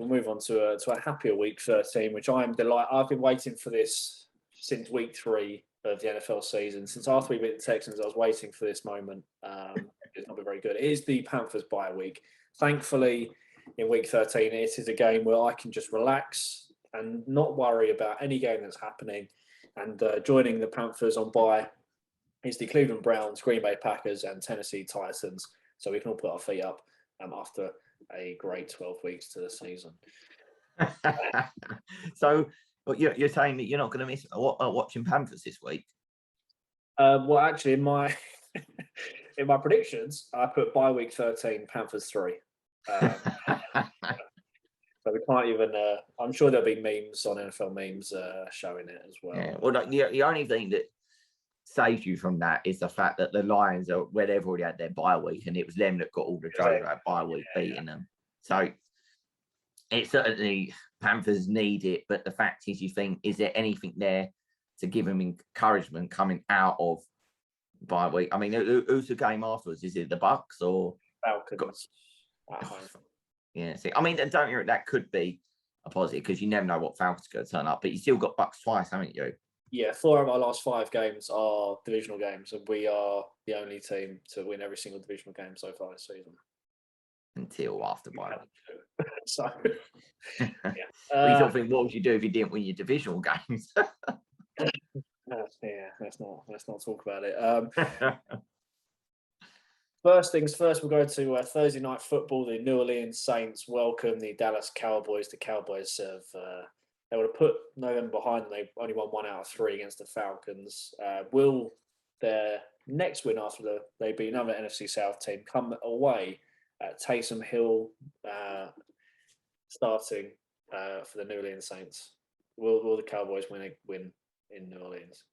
we'll move on to a happier week 13, which I am delighted. I've been waiting for this since week 3 of the NFL season. Since after we beat the Texans, I was waiting for this moment. It's not been very good. It is the Panthers bye week. Thankfully, in week 13, it is a game where I can just relax and not worry about any game that's happening. And joining the Panthers on bye is the Cleveland Browns, Green Bay Packers, and Tennessee Titans. So we can all put our feet up after a great 12 weeks to the season. So you're saying that you're not going to miss watching Panthers this week? Well, actually, in my in my predictions, I put bye week 13, Panthers 3. So we can't even. I'm sure there'll be memes on NFL memes showing it as well. Yeah. Well, the only thing that saves you from that is the fact that the Lions are where they've already had their bye week, and it was them that got all the joy about bye week beating them. So it certainly Panthers need it, but the fact is, you think, is there anything there to give them encouragement coming out of bye week? I mean, who's the game afterwards? Is it the Bucks or Falcons? Yeah, see, I mean, that could be a positive because you never know what Falcons are going to turn up, but you still got Bucks twice, haven't you? Yeah, 4 of our last 5 games are divisional games, and we are the only team to win every single divisional game so far this season. Until after bye week. So, yeah. You sort of think, what would you do if you didn't win your divisional games? Yeah, let's not talk about it. First things first, we'll go to Thursday night football. The New Orleans Saints welcome the Dallas Cowboys. The Cowboys have they would have put November behind them. They only won 1 out of 3 against the Falcons. Will their next win after they beat another NFC South team come away at Taysom Hill starting for the New Orleans Saints? Will the Cowboys win in New Orleans?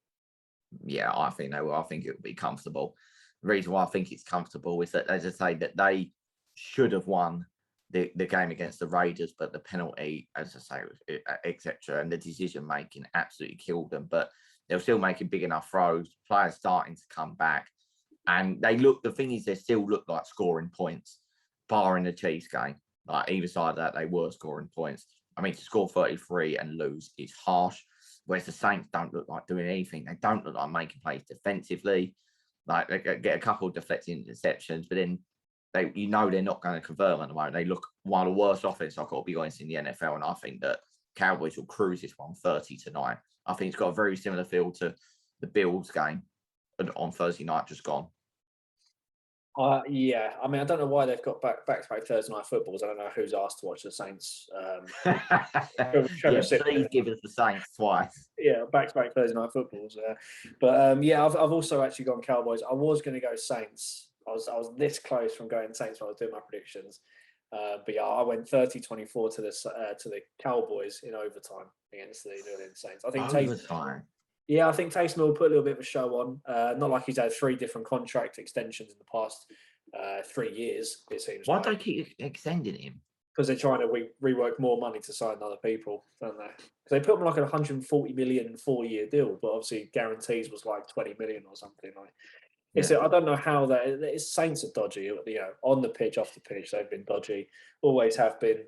Yeah, I think they will. I think it will be comfortable. The reason why I think it's comfortable is that, as I say, that they should have won the game against the Raiders, but the penalty, as I say, etc., and the decision making absolutely killed them. But they're still making big enough throws. Players starting to come back, and the thing is, they still look like scoring points, barring the Chiefs game. Like either side of that, they were scoring points. I mean, to score 33 and lose is harsh. Whereas the Saints don't look like doing anything. They don't look like making plays defensively. Like they get a couple of deflecting interceptions, but then they're not going to convert at the moment. They look one of the worst offense I've got to be honest in the NFL, and I think that Cowboys will cruise this one 30-9. I think it's got a very similar feel to the Bills game on Thursday night just gone. Yeah, I mean, I don't know why they've got back-to-back Thursday night footballs. I don't know who's asked to watch the Saints. Please give us the Saints twice. Yeah, back-to-back Thursday night footballs. But I've also actually gone Cowboys. I was going to go Saints. I was this close from going Saints when I was doing my predictions. But yeah, I went 30-24 to the Cowboys in overtime against the New Orleans Saints. I think overtime. Yeah, I think Taysom will put a little bit of a show on. Not like he's had 3 different contract extensions in the past 3 years, it seems. Why do they keep extending him? Because they're trying to rework more money to sign other people, don't they? Because they put him like a $140 million 4-year deal, but obviously guarantees was like $20 million or something. I don't know how that. Saints are dodgy. On the pitch, off the pitch, they've been dodgy. Always have been.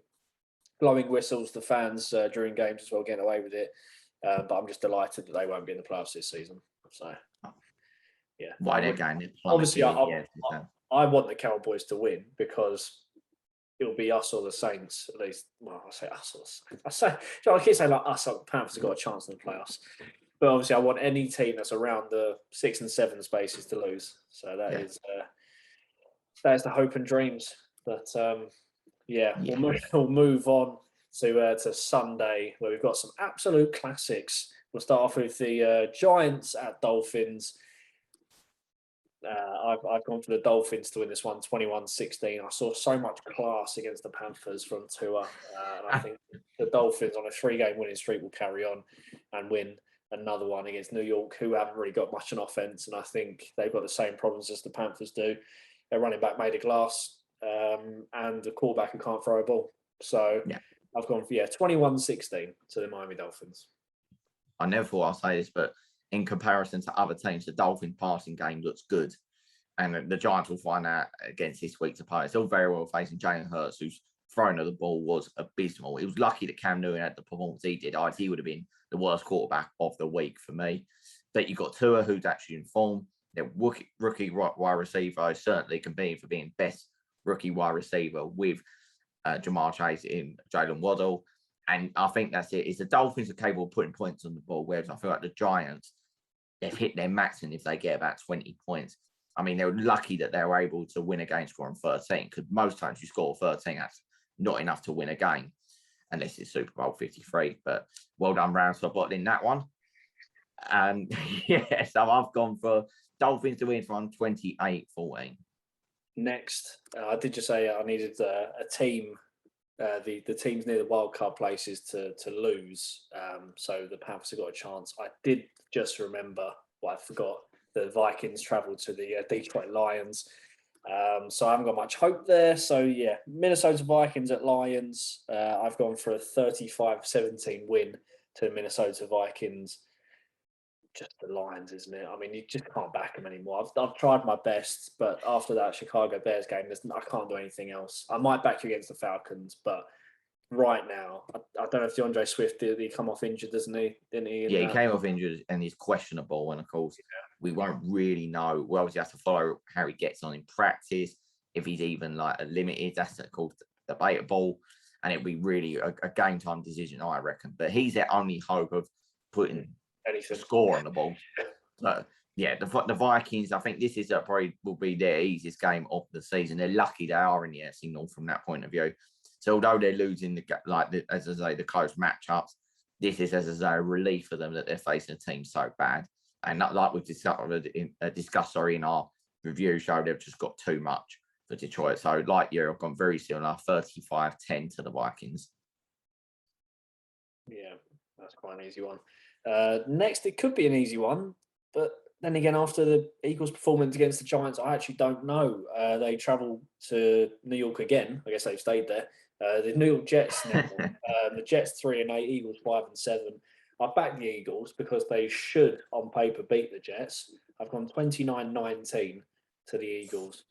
Blowing whistles to fans during games as well, getting away with it. But I'm just delighted that they won't be in the playoffs this season. So, yeah. Why they're going? Obviously, I want the Cowboys to win because it'll be us or the Saints at least. Well, I say us or the Saints. I keep saying like us. The Panthers have got a chance in the playoffs. But obviously, I want any team that's around the 6 and 7 spaces to lose. So that is the hope and dreams. But we'll move on to Sunday, where we've got some absolute classics. We'll start off with the Giants at Dolphins. I've gone for the Dolphins to win this one, 21-16. I saw so much class against the Panthers from Tua, and I think the Dolphins on a 3-game winning streak will carry on and win another one against New York, who haven't really got much on offense, and I think they've got the same problems as the Panthers do. Their running back made of glass, and the quarterback who can't throw a ball. So I've gone for 21-16 to the Miami Dolphins. I never thought I'd say this, but in comparison to other teams, the Dolphins passing game looks good. And the Giants will find out against this week's opponent. It's all very well facing Jalen Hurts, who's throwing of the ball was abysmal. It was lucky that Cam Newton had the performance he did. He would have been the worst quarterback of the week for me. But you've got Tua, who's actually in form. Their rookie wide receiver is certainly competing for being best rookie wide receiver with Jamar Chase in Jalen Waddle. And I think that's it. It's the Dolphins are capable of putting points on the ball, whereas I feel like the Giants, they've hit their maximum if they get about 20 points. I mean, they're lucky that they were able to win a game scoring 13, because most times you score 13, that's not enough to win a game, unless it's Super Bowl 53. But well done, Rams, for bottling that one. Yeah, so I've gone for Dolphins to win from 28-14. Next, I did just say I needed a team, the teams near the wild card places to lose. So the Panthers have got a chance. I did just remember what I forgot. The Vikings travelled to the Detroit Lions. So I haven't got much hope there. So yeah, Minnesota Vikings at Lions. I've gone for a 35-17 win to the Minnesota Vikings. Just the Lions, isn't it? I mean, you just can't back them anymore. I've tried my best, but after that Chicago Bears game, I can't do anything else. I might back you against the Falcons, but right now, I don't know if DeAndre Swift did he come off injured, doesn't he? Didn't he? Yeah, he came off injured and he's questionable. And of course, we won't really know. We obviously have to follow how he gets on in practice. If he's even like a limited, that's called debatable. And it'll be really a game time decision, I reckon. But he's their only hope of putting a score on the ball. So, yeah, the Vikings, I think this is probably will be their easiest game of the season. They're lucky they are in the Afc North from that point of view. So although they're losing as I say, the close matchups, this is, as I say, a relief for them that they're facing a team so bad. And not like we've discussed in our review show, they've just got too much for Detroit. So like you, I've gone very similar, 35-10 to the Vikings. Yeah, that's quite an easy one. Next, it could be an easy one, but then again, after the Eagles' performance against the Giants, I actually don't know. They travel to New York again. I guess they've stayed there. The New York Jets now. The Jets 3-8, Eagles 5-7. I backed the Eagles because they should, on paper, beat the Jets. I've gone 29-19 to the Eagles.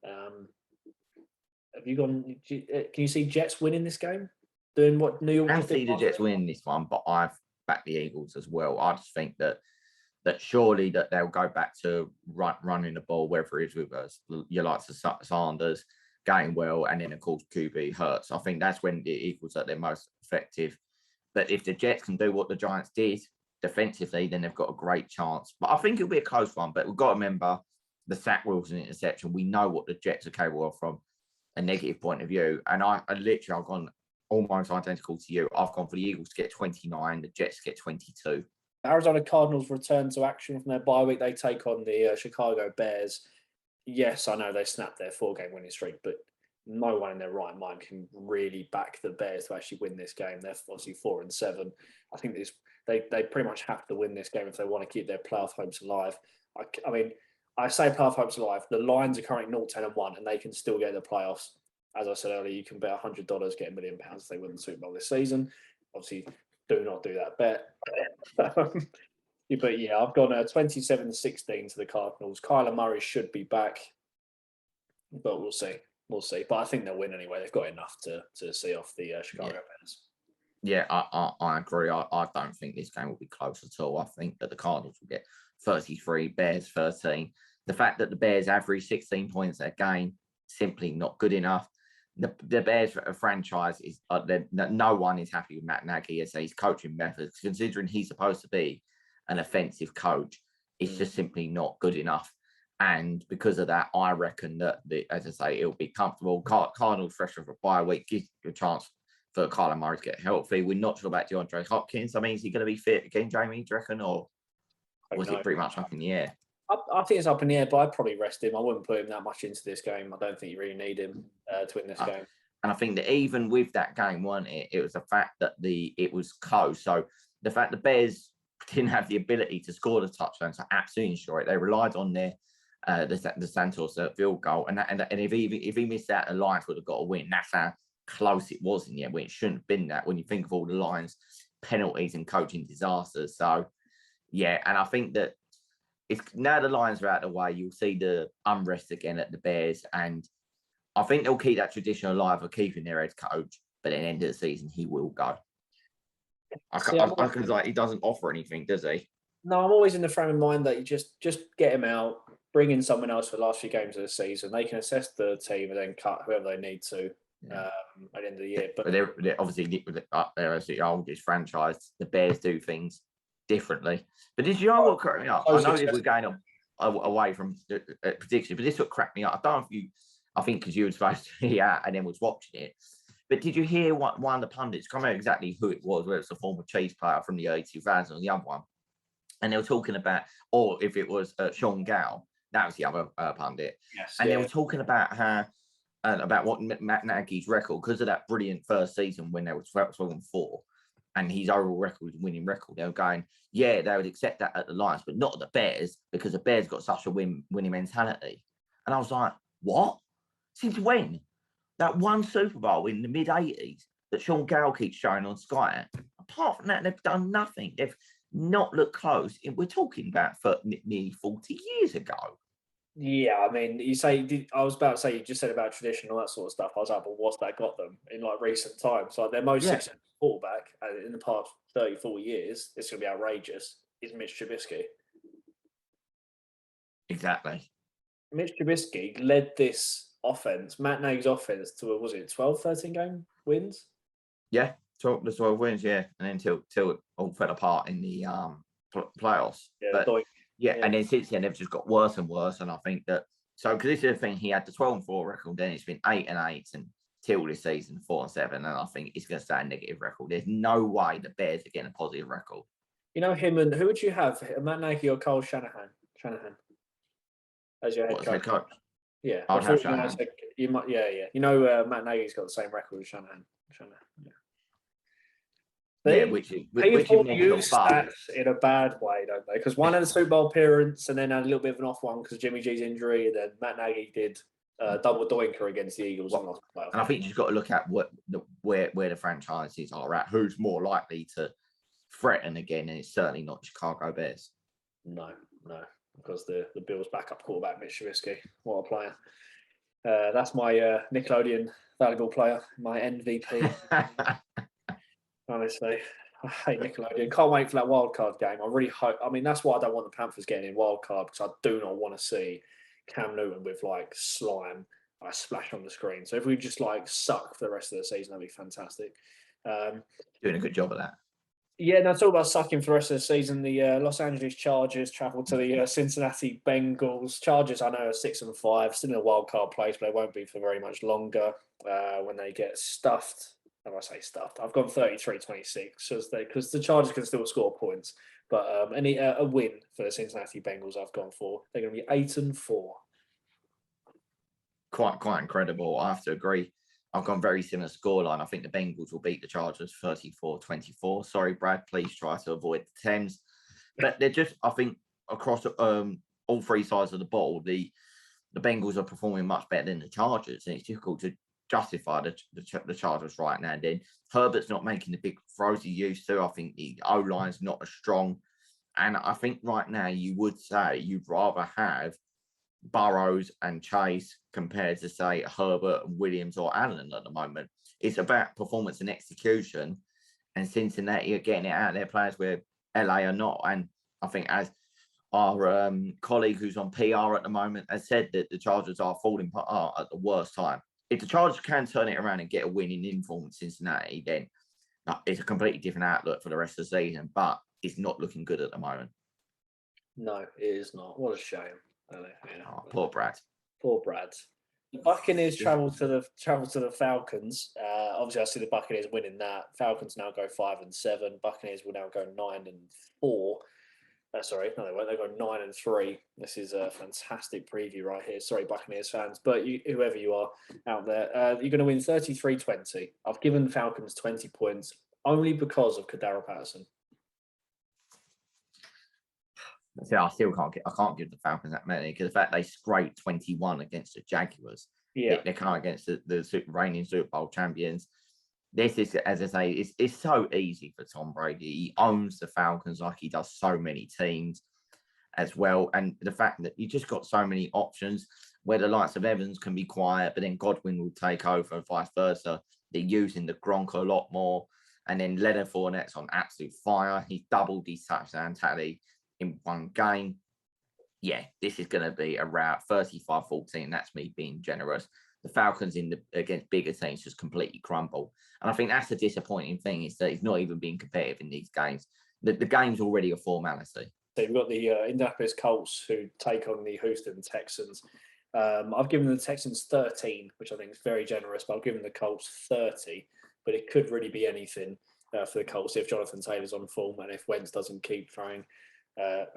Have you gone? Can you see Jets winning this game? Doing what New York? I can see the Jets winning this one, but I've backed the Eagles as well. I just think that surely that they'll go back to running the ball, whether it's with us, your likes of Sanders going well, and then of course QB Hurts. I think that's when the Eagles are their most effective. But if the Jets can do what the Giants did defensively, then they've got a great chance. But I think it'll be a close one. But we've got to remember the Zach Wilson interception. We know what the Jets are capable of from a negative point of view. And I've gone almost identical to you. I've gone for the Eagles to get 29, the Jets to get 22. Arizona Cardinals return to action from their bye week. They take on the Chicago Bears. Yes, I know they snapped their 4-game winning streak, but no one in their right mind can really back the Bears to actually win this game. They're obviously 4-7. I think they pretty much have to win this game if they want to keep their playoff hopes alive. I mean, I say playoff hopes alive. The Lions are currently 0-10-1, and they can still get the playoffs. As I said earlier, you can bet $100, get £1 million if they win the Super Bowl this season. Obviously, do not do that bet. But yeah, I've gone 27-16 to the Cardinals. Kyler Murray should be back, but we'll see. We'll see. But I think they'll win anyway. They've got enough to see off the Chicago Bears. Yeah, I agree. I don't think this game will be close at all. I think that the Cardinals will get 33, Bears 13. The fact that the Bears average 16 points a game, simply not good enough. The Bears franchise is no one is happy with Matt Nagy as his coaching methods, considering he's supposed to be an offensive coach. It's just simply not good enough. And because of that, I reckon that, as I say, it'll be comfortable. Cardinals fresh off a bye week gives a chance for Kyler Murray to get healthy. We're not sure about DeAndre Hopkins. I mean, is he going to be fit again, Jamie, do you reckon? Or was it pretty much up in the air? I think it's up in the air, but I'd probably rest him. I wouldn't put him that much into this game. I don't think you really need him to win this game. And I think that even with that game, wasn't it? It was the fact that it was close. So the fact the Bears didn't have the ability to score the touchdown, so absolutely sure they relied on their the Santos field goal, and if he missed that, the Lions would have got a win. That's how close it was in the end. When it shouldn't have been that. When you think of all the Lions penalties and coaching disasters, so yeah, and I think that now the Lions are out of the way, you'll see the unrest again at the Bears, and I think they'll keep that tradition alive of keeping their head coach, but at the end of the season, he will go. Because like he doesn't offer anything, does he? No, I'm always in the frame of mind that you just get him out, bring in someone else for the last few games of the season. They can assess the team and then cut whoever they need to at the end of the year. But they're obviously up there as the oldest franchise. The Bears do things differently. But did you know what cracked me up? I know that we're going away from the prediction, but this what cracked me up. I don't know if you, I think because you were supposed to be out and then was watching it. But did you hear one of the pundits, I can't remember exactly who it was, whether it's a former Chiefs player from the early 2000s or the other one, and they were talking about, or if it was Sean Gow, that was the other pundit. Yes, and they were talking about how, about what Matt Nagy's record, because of that brilliant first season when they were 12-4, and his overall record was winning record. They were going, yeah, they would accept that at the Lions, but not at the Bears, because the Bears got such a winning mentality. And I was like, what? Since when? That one Super Bowl in the mid-'80s that Sean Gow keeps showing on Sky. Apart from that, they've done nothing. They've not looked close. We're talking about nearly 40 years ago. Yeah, I mean, I was about to say, you just said about tradition and all that sort of stuff. I was like, well, what's that got them in like recent times? Like their most successful quarterback in the past 30, 40 years, it's going to be outrageous, is Mitch Trubisky. Exactly. Mitch Trubisky led this offense, Matt Nagy's offense, to, was it 12, 13 game wins? Yeah, 12 wins, yeah. And then till it all fell apart in the playoffs. Yeah, but, and then since then, they've just got worse and worse. And I think that, so because this is the thing, he had the 12-4 record, then it's been 8-8 until this season, 4-7. And I think it's going to stay a negative record. There's no way the Bears are getting a positive record. You know him, and who would you have, Matt Nagy or Kyle Shanahan? As your head coach. Yeah, I'd have Shanahan. You might, yeah. You know, Matt Nagy's got the same record as Shanahan. Yeah, which use stats in a bad way, don't they? Because one had a Super Bowl appearance and then had a little bit of an off one because Jimmy G's injury, and then Matt Nagy did double doinker against the Eagles. And I think you've got to look at where the franchises are at. Who's more likely to threaten again? And it's certainly not Chicago Bears. No, because the Bills' backup quarterback, Mitch Trubisky, what a player. That's my Nickelodeon valuable player, my MVP. Honestly, I hate Nickelodeon. Can't wait for that wild card game. I really hope. I mean, that's why I don't want the Panthers getting in wild card, because I do not want to see Cam Newton with like slime splash on the screen. So if we just like suck for the rest of the season, that'd be fantastic. Doing a good job of that. Yeah, no, it's all about sucking for the rest of the season. The Los Angeles Chargers travel to the Cincinnati Bengals. Chargers, I know, are 6-5, still in a wild card place, but they won't be for very much longer when they get stuffed. How do I say stuffed? I've gone 33-26 because the Chargers can still score points. But a win for the Cincinnati Bengals, I've gone for. They're going to be 8-4. Quite incredible. I have to agree. I've gone very similar scoreline. I think the Bengals will beat the Chargers 34-24. Sorry, Brad, please try to avoid the 10s. But they're just, I think, across all three sides of the ball, the Bengals are performing much better than the Chargers. And it's difficult to justify the Chargers right now. And then Herbert's not making the big throws he used to. I think the O-line's not as strong. And I think right now you would say you'd rather have Burrows and Chase compared to, say, Herbert and Williams or Allen at the moment. It's about performance and execution, and Cincinnati are getting it out of their players where LA are not. And I think, as our colleague who's on PR at the moment has said, that the Chargers are falling apart at the worst time. If the Chargers can turn it around and get a win in inform with Cincinnati, then it's a completely different outlook for the rest of the season, but it's not looking good at the moment. No, it is not. What a shame. Poor Brad. The Buccaneers travel to the Falcons. Obviously, I see the Buccaneers winning that. Falcons now go 5-7. Buccaneers will now go 9-4. Sorry, no, they won't. They go 9-3. This is a fantastic preview right here. Sorry, Buccaneers fans, but whoever you are out there, you're going to win 33-20. I've given the Falcons 20 points only because of Kadaro Patterson. See, I can't give the Falcons that many, because the fact they scraped 21 against the Jaguars, they can't against the reigning Super Bowl champions. This is, as I say, it's so easy for Tom Brady. He owns the Falcons like he does so many teams as well. And the fact that you just got so many options. where the likes of Evans can be quiet, but then Godwin will take over and vice versa. They're using the Gronk a lot more. And then Leonard Fournette's on absolute fire. He doubled his touchdown tally in one game. Yeah, this is going to be around 35-14. That's me being generous. The Falcons against bigger teams just completely crumble. And I think that's the disappointing thing, is that he's not even being competitive in these games. The game's already a formality. So you've got the Indianapolis Colts who take on the Houston Texans. I've given the Texans 13, which I think is very generous, but I've given the Colts 30. But it could really be anything for the Colts if Jonathan Taylor's on form and if Wentz doesn't keep throwing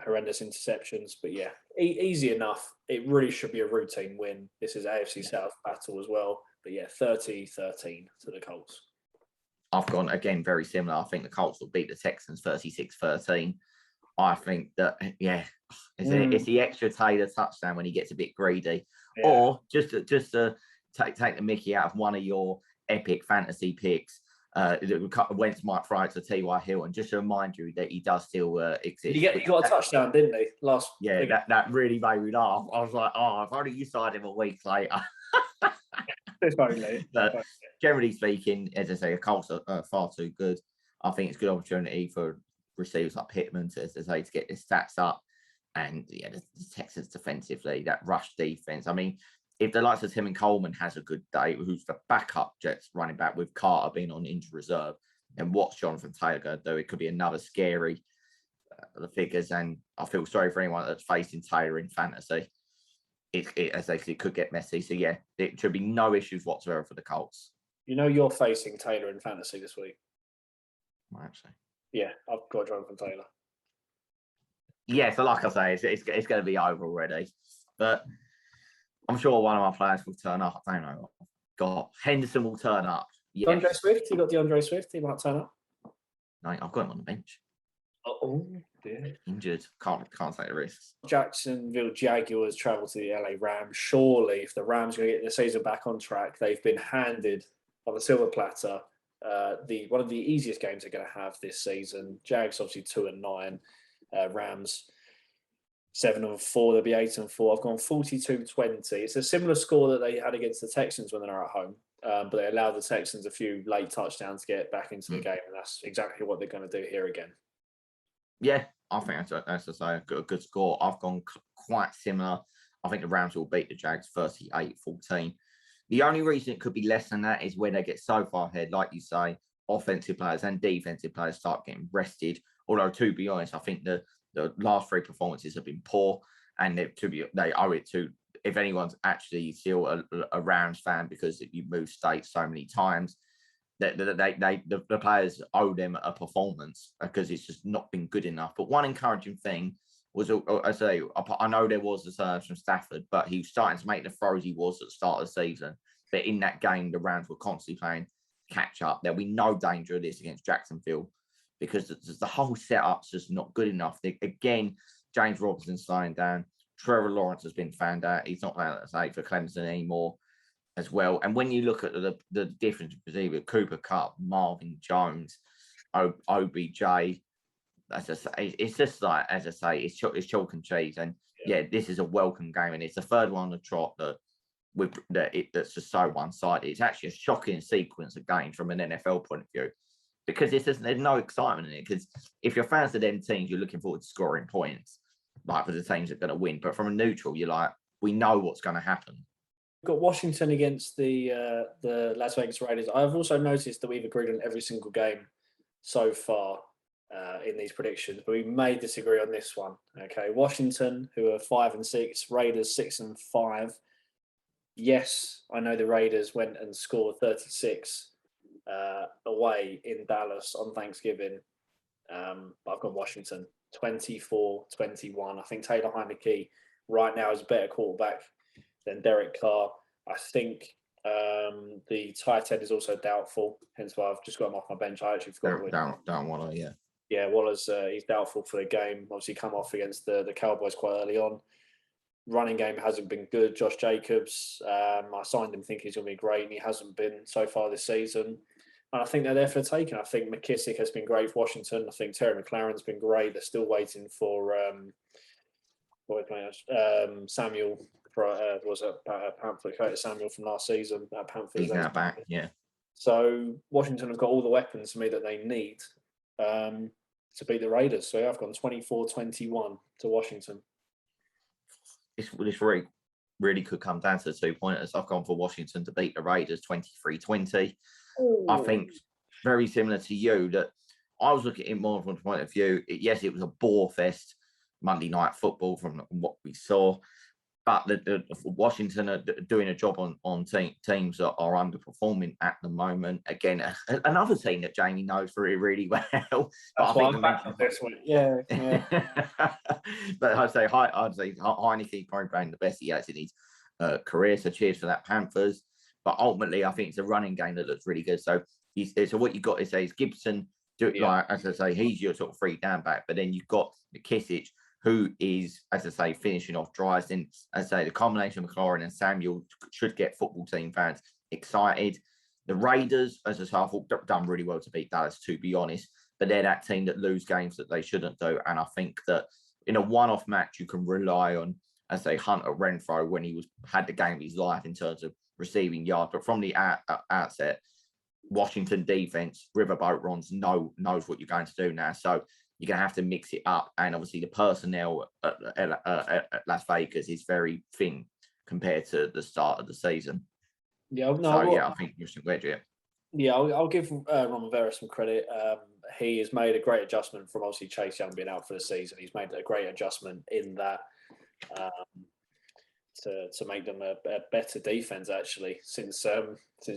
horrendous interceptions. But yeah, easy enough. It really should be a routine win. This is AFC South battle as well. But yeah, 30-13 to the Colts. I've gone, again, very similar. I think the Colts will beat the Texans 36-13. I think that, yeah, it's the extra Taylor touchdown when he gets a bit greedy. Yeah. Or just to take the mickey out of one of your epic fantasy picks, Wentz might throw it to T.Y. Hill, and just to remind you that he does still exist. He got a touchdown, didn't he? That really made me laugh. I was like, oh, if only you signed him a week later. But generally speaking, as I say, the Colts are far too good. I think it's a good opportunity for receivers like Pittman to get his stats up. And yeah, the Texans defensively, that rush defense. I mean, if the likes of Tim and Coleman has a good day, who's the backup Jets running back with Carter being on injured reserve, then what's Jonathan Taylor going to do? It could be another scary the figures. And I feel sorry for anyone that's facing Taylor in fantasy. As they say, it could get messy. So yeah, it should be no issues whatsoever for the Colts. You know, you're facing Taylor in fantasy this week. Actually, yeah, I've got Jonathan Taylor. Yeah, so like I say, it's going to be over already, but I'm sure one of my players will turn up. I don't know. God, Henderson will turn up. Yes. DeAndre Swift, you got DeAndre Swift. He might turn up. No, I've got him on the bench. Oh dear. Injured. Can't take the risks. Jacksonville Jaguars travel to the LA Rams. Surely, if the Rams are going to get the season back on track, they've been handed on the silver platter one of the easiest games they're going to have this season. Jags obviously 2-9. Rams 7-4. They'll be 8-4. I've gone 42-20. It's a similar score that they had against the Texans when they're at home. But they allowed the Texans a few late touchdowns to get back into the game, and that's exactly what they're going to do here again. Yeah, I think that's a good score. I've gone quite similar. I think the Rams will beat the Jags 38-14. The only reason it could be less than that is when they get so far ahead, like you say, offensive players and defensive players start getting rested. Although, to be honest, I think the last three performances have been poor, and they owe it to, if anyone's actually still a Rams fan because you move states so many times, the players owe them a performance because it's just not been good enough. But one encouraging thing was, I know there was a surge from Stafford, but he was starting to make the throws he was at the start of the season. But in that game, the Rams were constantly playing catch up. There'll be no danger of this against Jacksonville because the whole setup's just not good enough. Again, James Robinson's slowing down. Trevor Lawrence has been found out. He's not playing, for Clemson anymore as well. And when you look at the difference between Cooper Kupp, Marvin Jones, OBJ, it's just like, as I say, it's chalk and cheese. And yeah, this is a welcome game, and it's the third one on the trot that's just so one-sided. It's actually a shocking sequence of games from an NFL point of view, because there's no excitement in it. Because if you're fans of them teams, you're looking forward to scoring points, like for the teams that are going to win. But from a neutral, you're like, we know what's going to happen. We've got Washington against the Las Vegas Raiders. I've also noticed that we've agreed on every single game so far in these predictions, but we may disagree on this one. Okay, Washington, who are 5-6, Raiders 6-5. Yes, I know the Raiders went and scored 36 away in Dallas on Thanksgiving. But I've got Washington 24-21. I think Taylor Heineke right now is a better quarterback than Derek Carr. I think the tight end is also doubtful, hence why I've just got him off my bench. I actually forgot. Down Waller, yeah. Yeah, Waller's he's doubtful for the game. Obviously, come off against the Cowboys quite early on. Running game hasn't been good. Josh Jacobs, I signed him thinking he's going to be great, and he hasn't been so far this season. And I think they're there for the taking. I think McKissick has been great for Washington. I think Terry McLaurin's been great. They're still waiting for Samuel was a Panther, Curtis Samuel from last season. Panthers. He's now back, yeah. So Washington have got all the weapons to me that they need to beat the Raiders. So I've gone 24-21 to Washington. This really could come down to the 2-pointers. I've gone for Washington to beat the Raiders 23-20. I think very similar to you, that I was looking at it more from the point of view. Yes, it was a bore fest Monday Night Football from what we saw, but the Washington are doing a job on teams that are underperforming at the moment. Again, another team that Jamie knows really well. That's why I'm back on this one. Yeah. But I'd say Heineke probably playing the best he has in his career. So cheers for that, Panthers. But ultimately, I think it's a running game that looks really good. So what you got to say is Gibson. Like, as I say, he's your sort of free down back. But then you've got McKissick, who is, as I say, finishing off drives. Then, as I say, the combination of McLaurin and Samuel should get football team fans excited. The Raiders, as I say, I thought done really well to beat Dallas, to be honest. But they're that team that lose games that they shouldn't do. And I think that in a one-off match, you can rely on, as I say, Hunter Renfrow when he had the game of his life in terms of receiving yards. But from the outset, Washington defense, Riverboat Rons knows what you're going to do now. So you're going to have to mix it up. And obviously the personnel at Las Vegas is very thin compared to the start of the season. I think you should wedge it. Yeah, I'll give Ron Rivera some credit. He has made a great adjustment from obviously Chase Young being out for the season. He's made a great adjustment in that to make them a better defense actually since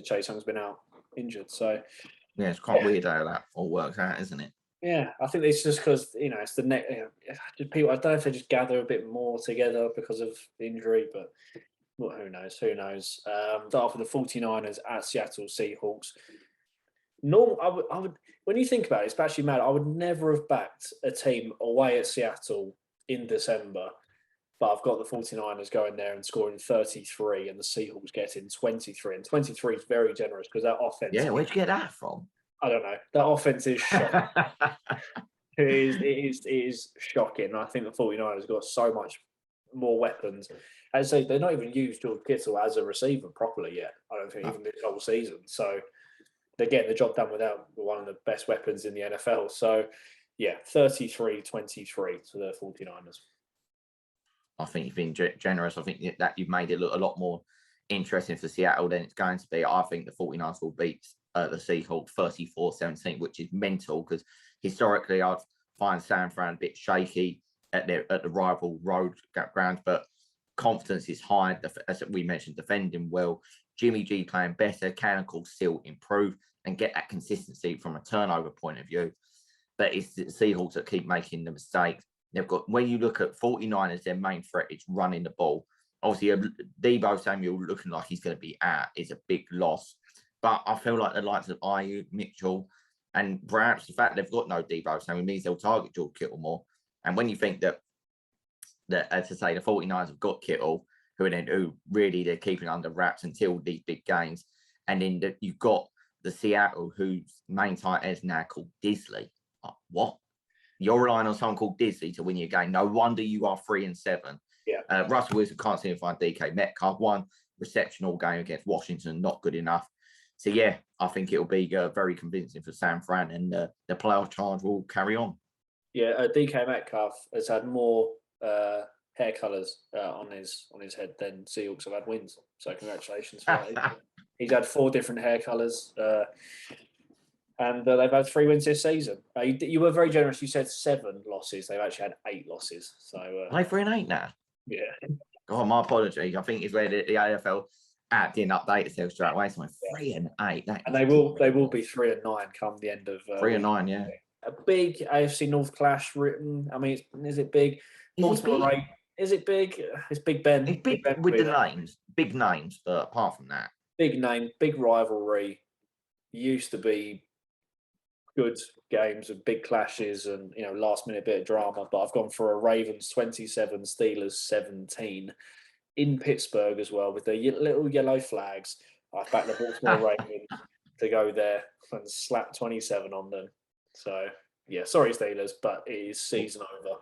Chase Young's been out injured. So yeah, it's quite weird how that all works out, isn't it? Yeah, I think it's just because it's the people. I don't know if they just gather a bit more together because of the injury, but well, who knows? Who knows? Start off with the 49ers at Seattle Seahawks. I would. When you think about it, it's actually mad. I would never have backed a team away at Seattle in December, but I've got the 49ers going there and scoring 33 and the Seahawks getting 23. And 23 is very generous because that offense. Yeah, where'd you get that from? I don't know. That offense is shocking. it is shocking. I think the 49ers have got so much more weapons. As I say, they're not even used George Kittle as a receiver properly yet. I don't think even this whole season. So they're getting the job done without one of the best weapons in the NFL. So yeah, 33-23 to the 49ers. I think you've been generous. I think that you've made it look a lot more interesting for Seattle than it's going to be. I think the 49ers will beat the Seahawks 34-17, which is mental because historically I'd find San Fran a bit shaky at the rival road ground, but confidence is high. As we mentioned, defending well. Jimmy G playing better, can still improve and get that consistency from a turnover point of view. But it's the Seahawks that keep making the mistakes. They've got, when you look at 49ers, their main threat is running the ball. Obviously, Deebo Samuel looking like he's going to be out is a big loss. But I feel like the likes of Ayuk, Mitchell, and perhaps the fact they've got no Deebo Samuel means they'll target George Kittle more. And when you think that as I say, the 49ers have got Kittle, who really they're keeping under wraps until these big games. And then you've got the Seattle, whose main tight end is now called Disley. What? You're relying on someone called Disley to win your game. No wonder you are 3-7. Yeah. Russell Wilson can't seem to find DK Metcalf. One reception all game against Washington, not good enough. So, yeah, I think it'll be very convincing for San Fran, and the playoff charge will carry on. Yeah, DK Metcalf has had more hair colours on his head than Seahawks have had wins. So, congratulations for that. He's had 4 different hair colours, and they've had 3 wins this season. You were very generous. You said 7 losses. They've actually had 8 losses. So, are they 3-8 now? Yeah. Oh, my apologies. I think it's where the AFL app didn't update itself straight away. So 3-8. And they will be 3-9 come the end of 3-9. Yeah. A big AFC North Clash written. I mean, is it big? Is it big? It's Big Ben. It's big Ben with the names, big names. But apart from that, big name, big rivalry. Used to be good games and big clashes and last minute bit of drama. But I've gone for a Ravens 27, Steelers 17 in Pittsburgh as well with the little yellow flags. I backed the Baltimore Ravens to go there and slap 27 on them. So yeah, sorry Steelers, but it is season over.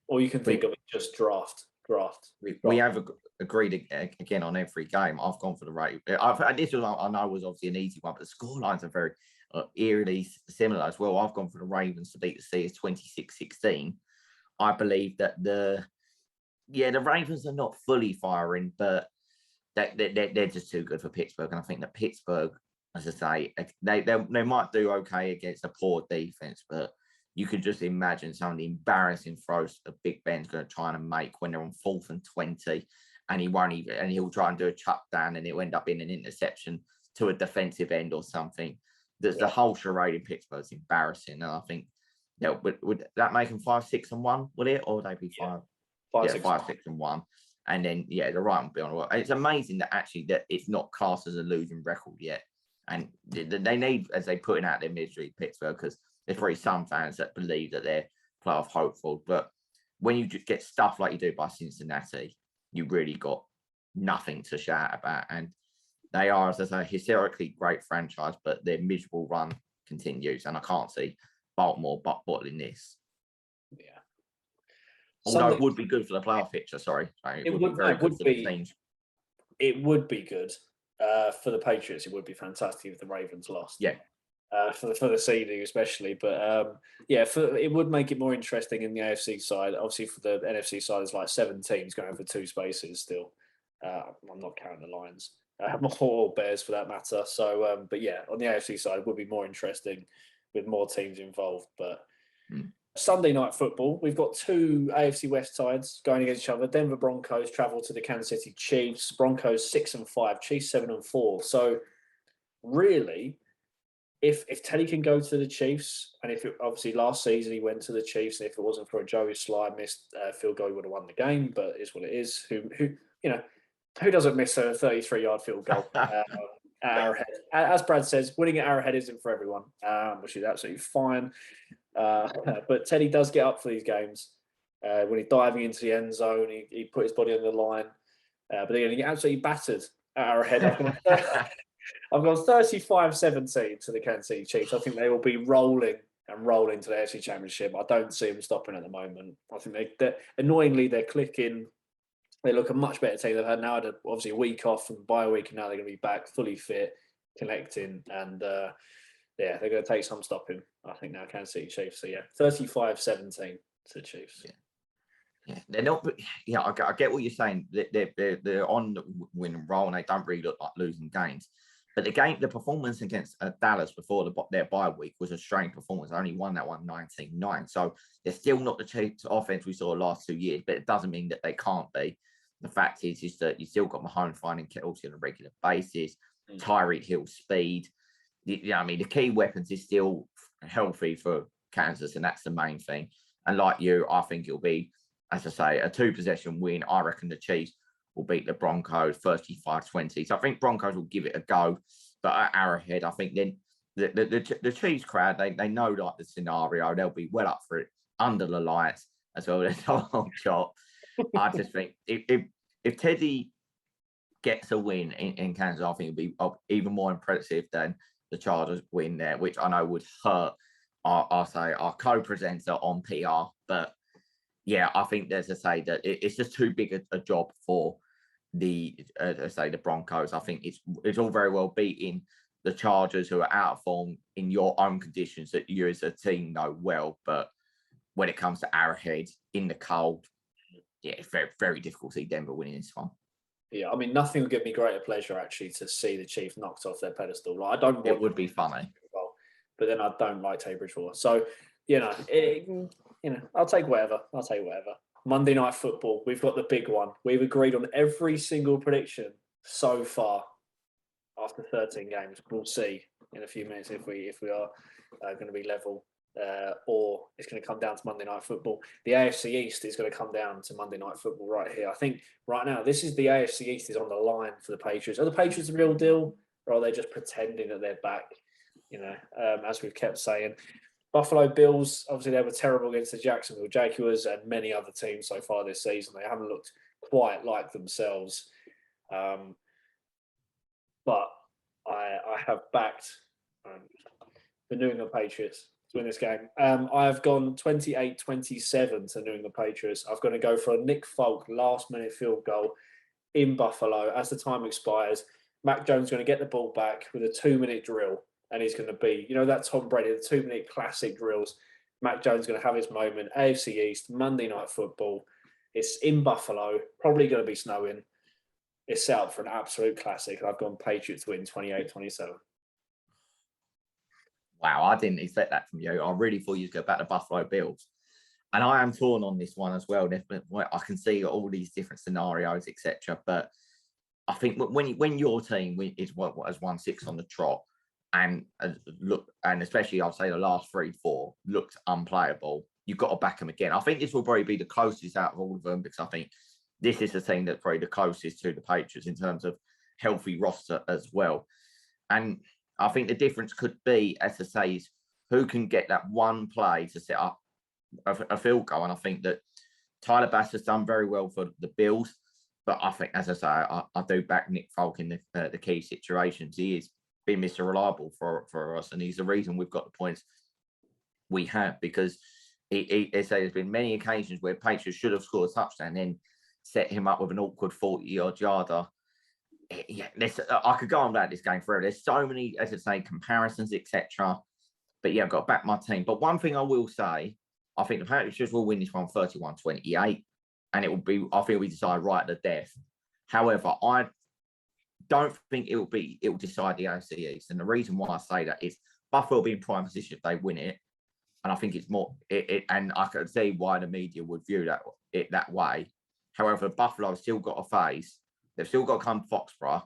All you can think of is just draft draft. We have agreed again on every game. I've gone for the Ravens. This was, I know, was obviously an easy one, but the scorelines are very eerily similar as well. I've gone for the Ravens to beat the Seahawks 26-16. I believe that the Ravens are not fully firing, but they're just too good for Pittsburgh. And I think that Pittsburgh, as I say, they might do okay against a poor defense, but you could just imagine some of the embarrassing throws that Big Ben's going to try and make when they're on 4th and 20, and he'll try and do a chuck down, and it'll end up in an interception to a defensive end or something. The whole charade in Pittsburgh is embarrassing, and I think would that make them 5-6-1? Would it, or would they be 5-6-1? And then the right one will be on the way. It's amazing that actually that it's not classed as a losing record yet, and they need, as they putting out their misery, Pittsburgh, because there's probably some fans that believe that they're playoff hopeful, but when you just get stuff like you do by Cincinnati, you really got nothing to shout about. And they are, as I say, historically great franchise, but their miserable run continues, and I can't see Baltimore bottling this. Yeah. Although it would be good for the playoff picture, sorry. It would be very good for the teams. It would be good for the Patriots. It would be fantastic if the Ravens lost. Yeah. For the seeding especially, but it would make it more interesting in the AFC side. Obviously, for the NFC side, there's like 7 teams going for 2 spaces still. I'm not counting the Lions or Bears for that matter. So, on the AFC side, it would be more interesting with more teams involved. But Sunday night football, we've got 2 AFC West sides going against each other. Denver Broncos travel to the Kansas City Chiefs. Broncos 6-5, Chiefs 7-4. So, really, if Teddy can go to the Chiefs, and obviously last season he went to the Chiefs, and if it wasn't for a Joey Sly missed field goal, he would have won the game. But it's what it is. Who doesn't miss a 33-yard field goal at Arrowhead? As Brad says, winning at Arrowhead isn't for everyone, which is absolutely fine. But Teddy does get up for these games. When he's diving into the end zone, he put his body on the line. But then he get absolutely battered at Arrowhead. I've gone 35-17 to the Kansas City Chiefs. I think they will be rolling to the AFC Championship. I don't see them stopping at the moment. I think annoyingly they're clicking. They look a much better team. They've had obviously a week off and bye week, and now they're going to be back fully fit, connecting, and they're going to take some stopping. I think now Kansas City Chiefs. So 35-17 to the Chiefs. Yeah, they're not. Yeah, I get what you're saying. They're on the winning roll, and they don't really look like losing games. But the performance against Dallas before their bye week was a strange performance. They only won that one 19-9. So they're still not the Chiefs offense we saw the last 2 years, but it doesn't mean that they can't be. The fact is that you still got Mahomes finding Kelsey on a regular basis, Tyreek Hill speed. The key weapons is still healthy for Kansas, and that's the main thing. And like you, I think it'll be, as I say, a 2-possession win. I reckon the Chiefs will beat the Broncos 35-20. So I think Broncos will give it a go. But at Arrowhead, I think then the Chiefs crowd, they know like the scenario. They'll be well up for it under the lights as well as a whole shot. I just think if Teddy gets a win in Kansas, I think it'll be even more impressive than the Chargers win there, which I know would hurt our co-presenter on PR. But yeah, I think there's to say that it's just too big a job for the Broncos. I think it's all very well beating the Chargers, who are out of form in your own conditions that you as a team know well. But when it comes to Arrowhead in the cold, it's very, very difficult to see Denver winning this one. Yeah, I mean, nothing would give me greater pleasure actually to see the Chiefs knocked off their pedestal. Like, it would be funny, but then I don't like Teddy Bridgewater. So I'll take whatever. Monday Night Football. We've got the big one. We've agreed on every single prediction so far after 13 games. We'll see in a few minutes if we are going to be level or it's going to come down to Monday Night Football. The AFC East is going to come down to Monday Night Football right here. I think right now this is the AFC East is on the line for the Patriots. Are the Patriots the real deal, or are they just pretending that they're back? As we've kept saying. Buffalo Bills, obviously they were terrible against the Jacksonville Jaguars and many other teams so far this season. They haven't looked quite like themselves. But I have backed the New England Patriots win this game. I've gone 28-27 to New England Patriots. I'm going to go for a Nick Folk last-minute field goal in Buffalo as the time expires. Mac Jones is going to get the ball back with a 2-minute drill, and he's going to be, that Tom Brady, the 2-minute classic drills. Mac Jones is going to have his moment. AFC East, Monday Night Football. It's in Buffalo, probably going to be snowing. It's set up for an absolute classic. I've gone Patriots win 28-27. Wow, I didn't expect that from you. I really thought you'd go back to Buffalo Bills. And I am torn on this one as well. I can see all these different scenarios, etc. But I think when your team has won 6 on the trot, and especially I'll say the last 3-4 looked unplayable, you've got to back them again. I think this will probably be the closest out of all of them, because I think this is the team that's probably the closest to the Patriots in terms of healthy roster as well. And I think the difference could be, as I say, is who can get that one play to set up a field goal. And I think that Tyler Bass has done very well for the Bills. But I think, as I say, I do back Nick Folk in the key situations. He has been Mr. Reliable for us. And he's the reason we've got the points we have, because there's been many occasions where Patriots should have scored a touchdown and then set him up with an awkward 40-yard yarder. Yeah, I could go on about this game forever. There's so many, as I say, comparisons, etc. But yeah, I've got to back my team. But one thing I will say, I think the Patriots will win this one 31-28, and I think we decide right at the death. However, I don't think it will decide the AFC East. And the reason why I say that is Buffalo will be in prime position if they win it. And I think it's more, and I can see why the media would view it that way. However, Buffalo have still got to face. They've still got to come to Foxborough.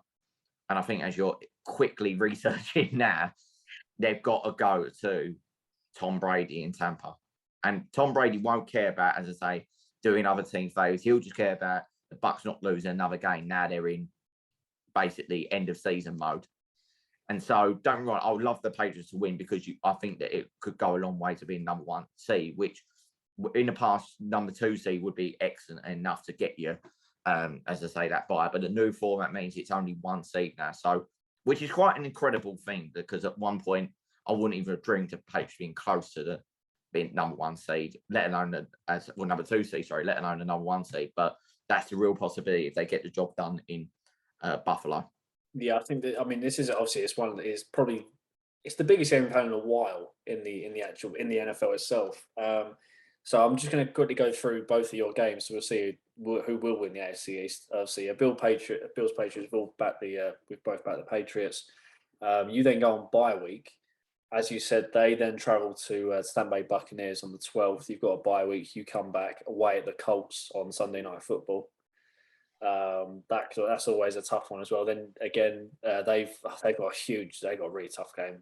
And I think as you're quickly researching now, they've got to go to Tom Brady in Tampa. And Tom Brady won't care about, as I say, doing other team favours. He'll just care about the Bucs not losing another game. Now they're in basically end of season mode. And so, don't get me wrong, I would love the Patriots to win, because I think that it could go a long way to being number 1 seed, which in the past, number 2 seed would be excellent enough to get you, as I say, that bye. But the new format means it's only 1 seed now. So, which is quite an incredible thing, because at one point, I wouldn't even have dreamed of Patriots being close to being number 1 seed, let alone number 2 seed, let alone the number 1 seed. But that's the real possibility if they get the job done in Buffalo. Yeah, I think that. I mean, this is obviously it's the biggest game we've had in a while in the NFL itself. So I'm just going to quickly go through both of your games, so we'll see who will win the AFC East. Obviously, Bills Patriots will back we've both backed the Patriots. You then go on bye week. As you said, they then travel to Tampa Bay Buccaneers on the 12th. You've got a bye week. You come back away at the Colts on Sunday Night Football. That's always a tough one as well. Then again, they've got a really tough game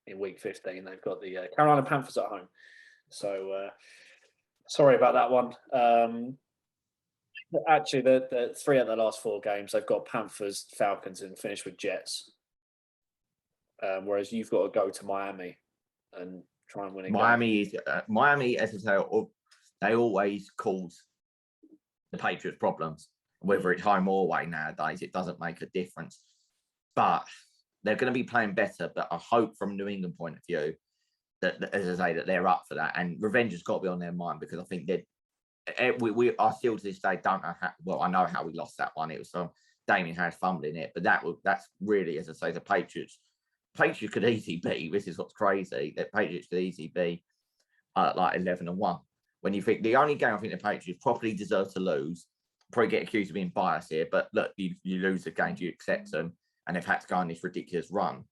in week 15. They've got the Carolina Panthers at home. So sorry about that one. Actually, the 3 out of the last 4 games, they've got Panthers, Falcons, and finish with Jets. Whereas you've got to go to Miami and try and win a game. Miami, as I say, they always cause the Patriots problems. Whether it's home or away nowadays, it doesn't make a difference. But they're going to be playing better. But I hope, from New England point of view, that, as I say, that they're up for that. And revenge has got to be on their mind, because I think that we are still to this day don't know how. Well, I know how we lost that one. It was from Damien Harris fumbling it. But that's really, as I say, the Patriots could easily be. This is what's crazy. That Patriots could easily be like 11-1. When you think the only game I think the Patriots properly deserve to lose, probably get accused of being biased here, but look, you lose the game, you accept them, and they've had to go on this ridiculous run.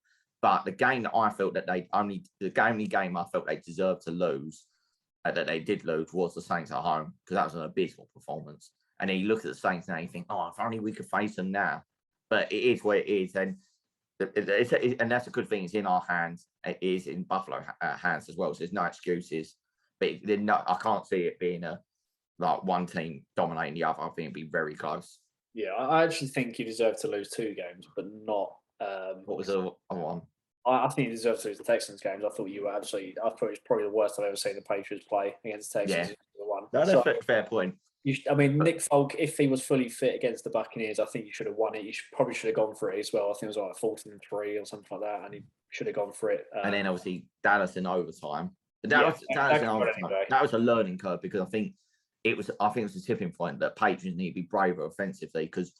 But the game that I felt that the only game I felt they deserved to lose, that they did lose, was the Saints at home, because that was an abysmal performance. And then you look at the Saints now, you think, oh, if only we could face them now. But it is what it is, and that's a good thing. It's in our hands. It is in Buffalo hands as well. So there's no excuses. But I can't see it being one team dominating the other. I think it'd be very close. Yeah, I actually think you deserve to lose 2 games, but not. What was the other one? I think you deserve to lose the Texans games. I thought you were absolutely. I thought it was probably the worst I've ever seen the Patriots play against the Texans. Yeah. No, that's a fair point. Nick Folk, if he was fully fit against the Buccaneers, I think you should have won it. You probably should have gone for it as well. I think it was like 14-3 or something like that, and he should have gone for it. And then obviously Dallas in overtime. Dallas in overtime. anyway. That was a learning curve because I think it was a tipping point that Patriots need to be braver offensively because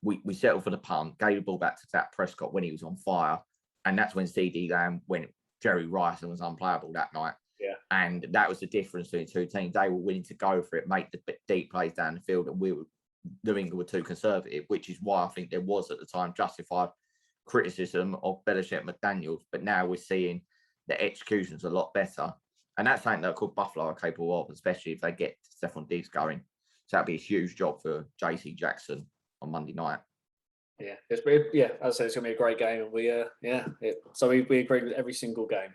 we settled for the punt, gave the ball back to Dak Prescott when he was on fire, and that's when CD Lamb went Jerry Rice and was unplayable that night. Yeah, and that was the difference between the two teams. They were willing to go for it, make the deep plays down the field, and New England were too conservative, which is why I think there was at the time justified criticism of Belichick and McDaniels. But now we're seeing the execution's a lot better. And that's something that called Buffalo are capable of, especially if they get Stephon Diggs going. So that'd be a huge job for JC Jackson on Monday night. Yeah, as I say, it's going to be a great game. And so we agreed with every single game,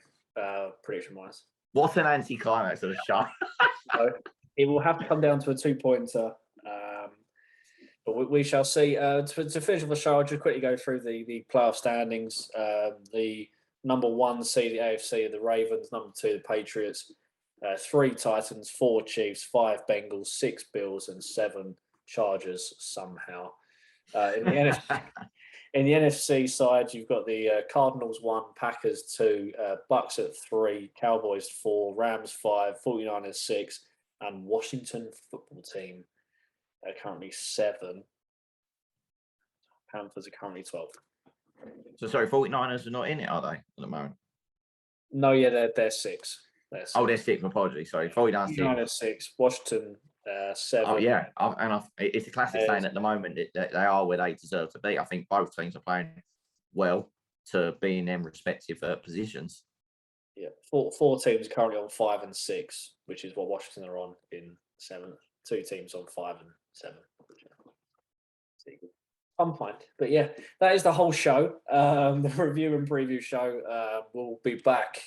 prediction-wise. What's an anti-climax of the show? So it will have to come down to a 2-pointer. But we shall see. To finish off the show, I'll just quickly go through the playoff standings. The number 1 seed, the AFC, the Ravens. Number 2, the Patriots. 3 Titans, 4 Chiefs, 5 Bengals, 6 Bills, and 7 Chargers somehow. In the NFC side, you've got the Cardinals 1, Packers 2, Bucks at 3, Cowboys 4, Rams 5, 49ers 6, and Washington football team currently 7. Panthers are currently 12. So sorry, 49ers are not in it, are they, at the moment? No, yeah, they're 6. Oh, they're 6. Apologies, sorry. 49ers 6. Washington 7. Oh yeah, it's a classic saying at the moment that they are where they deserve to be. I think both teams are playing well to be in their respective positions. Yeah, four teams currently on 5 and 6, which is what Washington are on in 7th. 2 teams on 5 and 7. Fun point. But yeah, that is the whole show. The review and preview show. We'll be back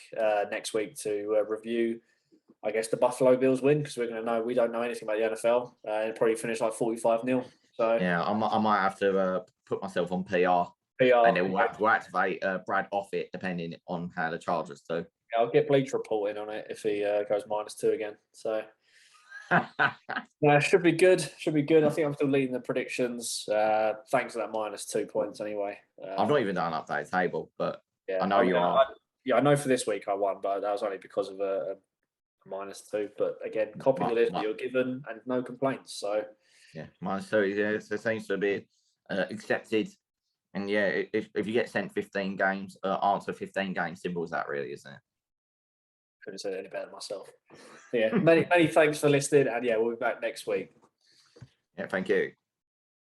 next week to review, I guess, the Buffalo Bills win, because we don't know anything about the NFL. It'll probably finish like 45-0. So yeah, I might have to put myself on PR. And then we'll activate Brad Offit depending on how the Chargers do. Yeah, I'll get Bleach reporting on it if he goes -2 again. So should be good. Should be good. I think I'm still leading the predictions. Thanks for that -2 points anyway. I've not even done an updated table, but yeah, I know you are. I know for this week I won, but that was only because of a -2. But again, copy the list that you're given and no complaints. So yeah, -2. Yeah, it seems to be accepted. And yeah, if you get sent 15 games, answer 15 games, simple as that, really, isn't it? Couldn't say it any better myself. Yeah, many thanks for listening, and yeah, we'll be back next week. Yeah, thank you.